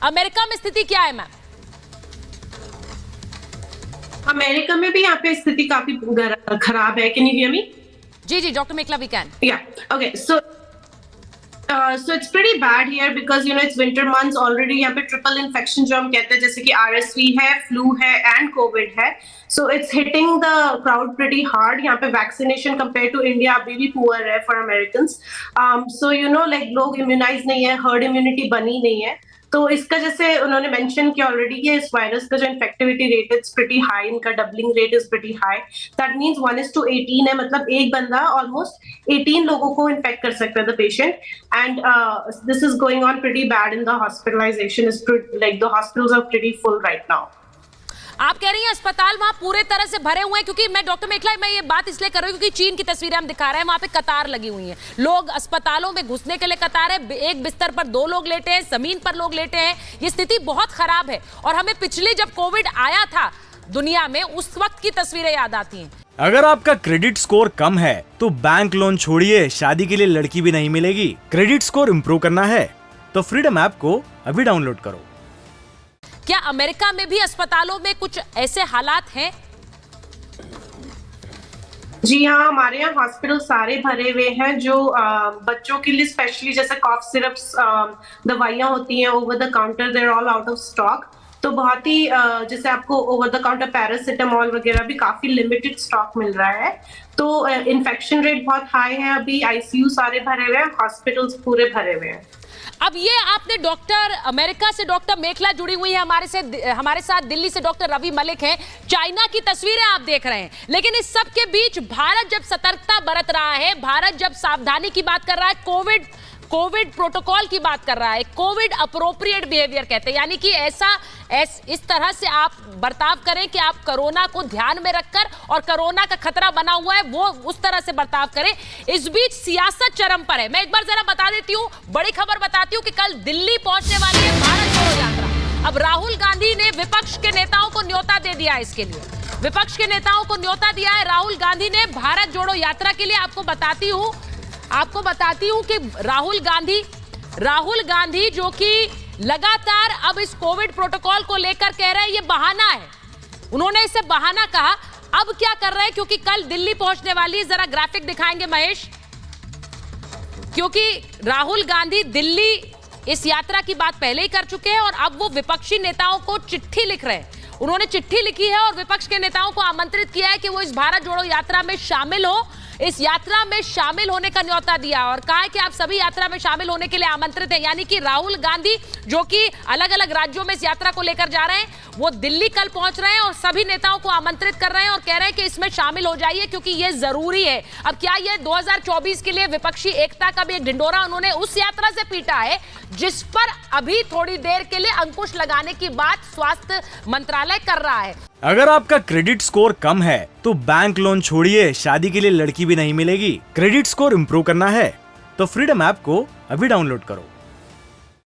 America में स्थिति क्या है मैम? अमेरिका में भी यहाँ पे स्थिति काफी खराब है। Can you hear me? जी doctor Mekhala, we can. Yeah. Okay. So it's pretty bad here because it's winter months already. यहाँ पे ट्रिपल इन्फेक्शन जो हम कहते हैं, जैसे कि RSV है, फ्लू है एंड कोविड है. So it's hitting the crowd pretty hard. यहाँ पे वैक्सीनेशन कंपेयर टू इंडिया अभी भी पुअर है फॉर अमेरिकन्स. So like लोग इम्यूनाइज नहीं है, हर्ड इम्यूनिटी बनी नहीं है. तो इसका जैसे उन्होंने मेंशन किया ऑलरेडी कि इस वायरस का जो infectivity rate is pretty high, इनका doubling rate is pretty high. That means 1:18 है, मतलब एक बंदा ऑलमोस्ट 18 लोगों को इन्फेक्ट कर सकता है the patient. And this is going on pretty bad in the hospitalisation is like the hospitals are pretty full right now. आप कह रही हैं अस्पताल वहां पूरे तरह से भरे हुए हैं, क्योंकि मैं डॉक्टर मेखला मैं ये बात इसलिए कर रही हूँ क्योंकि चीन की तस्वीरें हम दिखा रहे हैं, वहां पे कतार लगी हुई है, लोग अस्पतालों में घुसने के लिए कतार है, एक बिस्तर पर 2 लोग लेटे हैं, जमीन पर लोग लेटे हैं. ये स्थिति बहुत खराब है और हमें पिछली जब कोविड आया था दुनिया में उस वक्त की तस्वीरें याद आती हैं. अगर आपका क्रेडिट स्कोर कम है तो बैंक लोन छोड़िए, शादी के लिए लड़की भी नहीं मिलेगी. क्रेडिट स्कोर इम्प्रूव करना है तो फ्रीडम ऐप को अभी डाउनलोड करो. क्या अमेरिका में भी अस्पतालों में कुछ ऐसे हालात हैं? जी हाँ, हमारे यहाँ हॉस्पिटल सारे भरे हुए हैं. जो बच्चों के लिए स्पेशली जैसे कॉफ सिरप्स, दवाइयाँ होती हैं over the counter, they're all out of stock. तो बहुत ही जैसे आपको ओवर द काउंटर पैरासिटामोल वगैरह भी काफी लिमिटेड स्टॉक मिल रहा है. तो इन्फेक्शन रेट बहुत हाई है अभी. आईसीयू सारे भरे हुए हैं, हॉस्पिटल्स पूरे भरे हुए हैं. अब ये आपने डॉक्टर अमेरिका से डॉक्टर मेखला जुड़ी हुई है हमारे साथ दिल्ली से डॉक्टर रवि मलिक हैं. चाइना की तस्वीरें आप देख रहे हैं, लेकिन इस सब के बीच भारत जब सतर्कता बरत रहा है, भारत जब सावधानी की बात कर रहा है, कोविड प्रोटोकॉल की बात कर रहा है, कोविड अप्रोप्रिएट बिहेवियर कहते हैं, यानी कि इस तरह से आप बर्ताव करें कि आप कोरोना को ध्यान में रखकर और कोरोना का खतरा बना हुआ है वो उस तरह से बर्ताव करें. इस बीच सियासत चरम पर है. मैं एक बार जरा बता देती हूँ, बड़ी खबर बताती हूँ कि कल दिल्ली पहुंचने वाली है भारत जोड़ो यात्रा. अब राहुल गांधी ने विपक्ष के नेताओं को न्योता दे दिया है, इसके लिए विपक्ष के नेताओं को न्योता दिया है राहुल गांधी ने भारत जोड़ो यात्रा के लिए. आपको बताती हूं कि राहुल गांधी जो कि लगातार अब इस कोविड प्रोटोकॉल को लेकर कह रहे हैं ये बहाना है, उन्होंने इसे बहाना कहा. अब क्या कर रहे हैं, क्योंकि कल दिल्ली पहुंचने वाली, जरा ग्राफिक दिखाएंगे महेश, क्योंकि राहुल गांधी दिल्ली इस यात्रा की बात पहले ही कर चुके हैं और अब वो विपक्षी नेताओं को चिट्ठी लिख रहे हैं. उन्होंने चिट्ठी लिखी है और विपक्ष के नेताओं को आमंत्रित किया है कि वो इस भारत जोड़ो यात्रा में शामिल हो, इस यात्रा में शामिल होने का न्योता दिया और कहा है कि आप सभी यात्रा में शामिल होने के लिए आमंत्रित हैं. यानी कि राहुल गांधी जो कि अलग अलग राज्यों में इस यात्रा को लेकर जा रहे हैं, वो दिल्ली कल पहुंच रहे हैं और सभी नेताओं को आमंत्रित कर रहे हैं और कह रहे हैं कि इसमें शामिल हो जाइए क्योंकि ये जरूरी है. अब क्या ये 2024 के लिए विपक्षी एकता का भी एक ढिंडोरा उन्होंने उस यात्रा से पीटा है जिस पर अभी थोड़ी देर के लिए अंकुश लगाने की बात स्वास्थ्य मंत्रालय कर रहा है. अगर आपका क्रेडिट स्कोर कम है तो बैंक लोन छोड़िए, शादी के लिए लड़की भी नहीं मिलेगी. क्रेडिट स्कोर इम्प्रूव करना है तो फ्रीडम ऐप को अभी डाउनलोड करो.